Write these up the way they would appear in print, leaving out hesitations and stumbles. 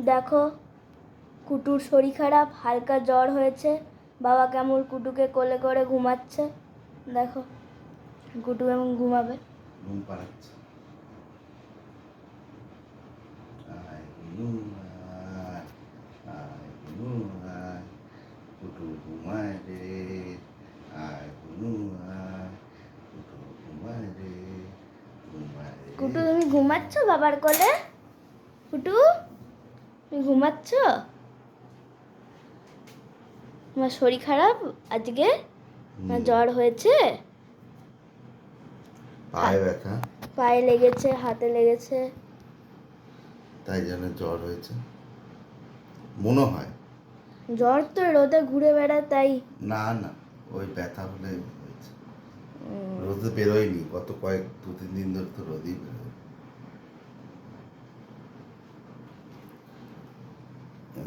দেখো কুটুর শরীর খারাপ, হালকা জ্বর হয়েছে। বাবা কেমন কুটুকে কোলে করে ঘুমাচ্ছে। দেখো কুটু এমন ঘুমাবে। ঘুম পাড়াচ্ছে। আয় গুনু আয়, আয় গুনু আয়, কুটু ঘুমায় রে। আয় গুনু আয়, কুটু ঘুমায় রে, ঘুমায় রে। কুটু তুমি ঘুমাচ্ছ বাবার কোলে? কুটু তুমি ঘুমাচ্ছ? তোমার শরীর খারাপ আজকে? না জ্বর হয়েছে? পায়ে ব্যথা, পায়ে লেগেছে, হাতে লেগেছে। তাই জন্য জ্বর হয়েছে মনে হয়। জ্বর তো রোদে ঘুরে বেড়ায় তাই। না না, ওই ব্যথা হলে হয়েছে। রোদে বেরোয়নি গত দু তিন দিন ধরে, তো রোদেই বেরোয়।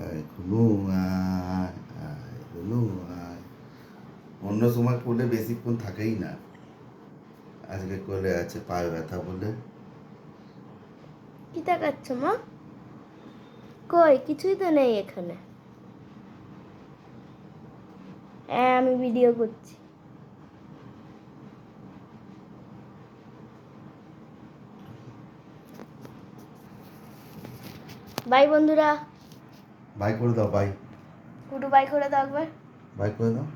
আয় গুনু আয়, আয় গুনু আয়। অন্য সময় কোলে বেশিক্ষণ থাকেই না, আজকে কোলে আছে পায়ে ব্যথা বলে। কি তাকাচ্ছ মা? কই কিছুই তো নেই এখানে। হ্যাঁ আমি ভিডিও করছি। বাই বন্ধুরা। বাই করে দাও, বাই। কুটু বাই করে দাও একবার। বাই করে দাও।